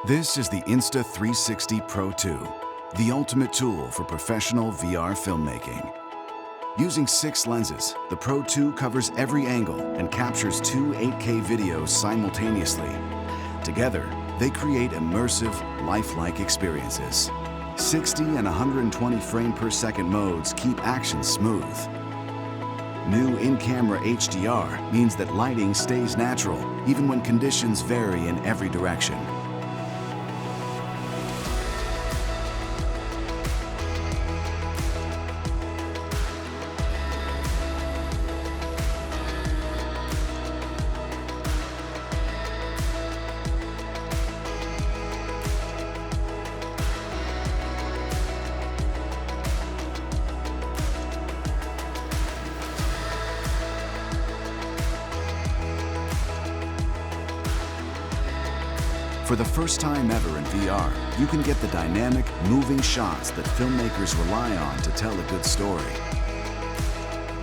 This is the Insta360 Pro 2, the ultimate tool for professional VR filmmaking. Using 6 lenses, the Pro 2 covers every angle and captures 2 8K videos simultaneously. Together, they create immersive, lifelike experiences. 60 and 120 frame per second modes keep action smooth. New in-camera HDR means that lighting stays natural, even when conditions vary in every direction. For the first time ever in VR, you can get the dynamic, moving shots that filmmakers rely on to tell a good story.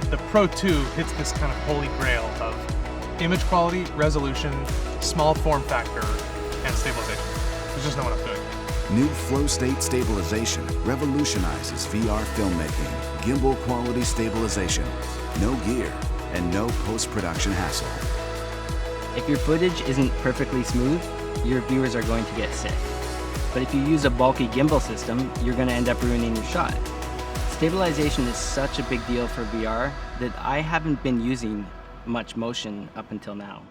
The Pro 2 hits this kind of holy grail of image quality, resolution, small form factor, and stabilization. There's just no one else doing it. New flow state stabilization revolutionizes VR filmmaking. Gimbal quality stabilization, no gear, and no post-production hassle. If your footage isn't perfectly smooth, your viewers are going to get sick. But if you use a bulky gimbal system, you're going to end up ruining your shot. Stabilization is such a big deal for VR that I haven't been using much motion up until now.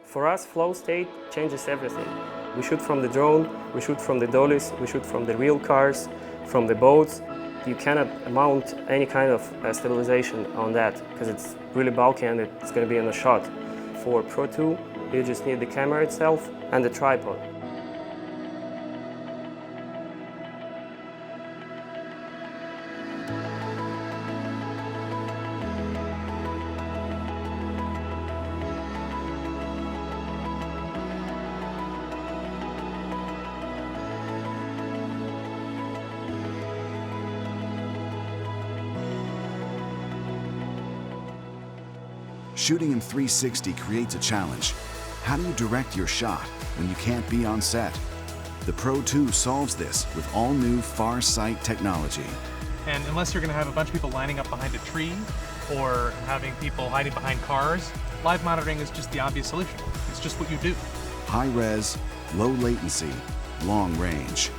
For us, flow state changes everything. We shoot from the drone, we shoot from the dollies, we shoot from the real cars, from the boats. You cannot mount any kind of stabilization on that because it's really bulky and it's going to be in a shot. For Pro 2, you just need the camera itself and the tripod. Shooting in 360 creates a challenge. How do you direct your shot when you can't be on set? The Pro 2 solves this with all-new far sight technology. And unless you're going to have a bunch of people lining up behind a tree or having people hiding behind cars, live monitoring is just the obvious solution. It's just what you do. High-res, low latency, long range.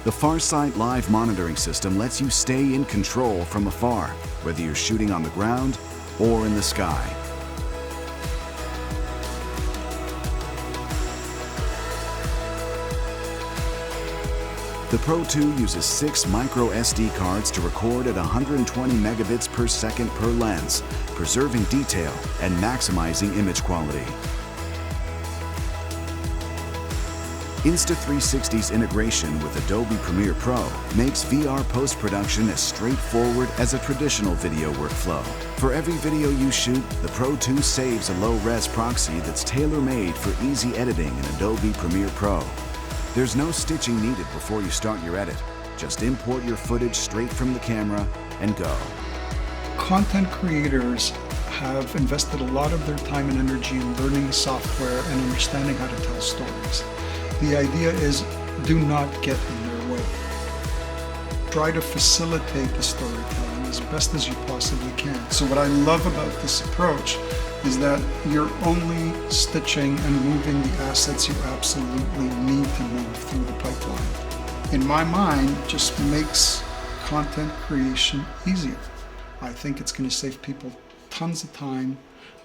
The Farsight live monitoring system lets you stay in control from afar, whether you're shooting on the ground or in the sky. The Pro 2 uses 6 micro SD cards to record at 120 megabits per second per lens, preserving detail and maximizing image quality. Insta360's integration with Adobe Premiere Pro makes VR post-production as straightforward as a traditional video workflow. For every video you shoot, the Pro 2 saves a low-res proxy that's tailor-made for easy editing in Adobe Premiere Pro. There's no stitching needed before you start your edit. Just import your footage straight from the camera and go. Content creators have invested a lot of their time and energy in learning software and understanding how to tell stories. The idea is, do not get in their way. Try to facilitate the storytelling as best as you possibly can. So what I love about this approach is that you're only stitching and moving the assets you absolutely need to move through the pipeline. In my mind, it just makes content creation easier. I think it's going to save people tons of time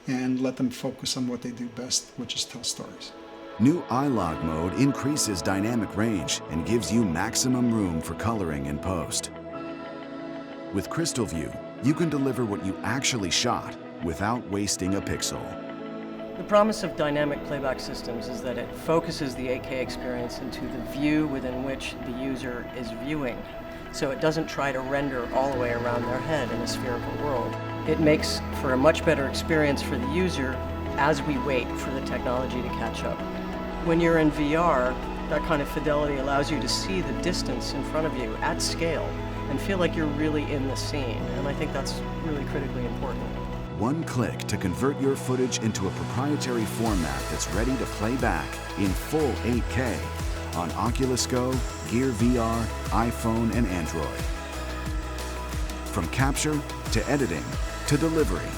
and let them focus on what they do best, which is tell stories. New iLog mode increases dynamic range and gives you maximum room for coloring in post. With Crystal View, you can deliver what you actually shot without wasting a pixel. The promise of dynamic playback systems is that it focuses the 8K experience into the view within which the user is viewing. So it doesn't try to render all the way around their head in a spherical world. It makes for a much better experience for the user as we wait for the technology to catch up. When you're in VR, that kind of fidelity allows you to see the distance in front of you at scale and feel like you're really in the scene. And I think that's really critically important. one click to convert your footage into a proprietary format that's ready to play back in full 8K on Oculus Go, Gear VR, iPhone, and Android. From capture to editing to delivery,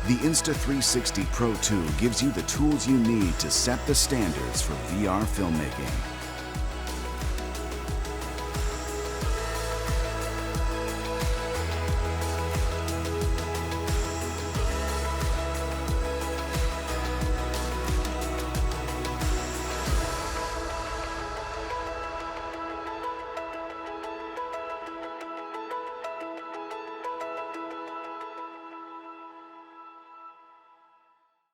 the Insta360 Pro 2 gives you the tools you need to set the standards for VR filmmaking.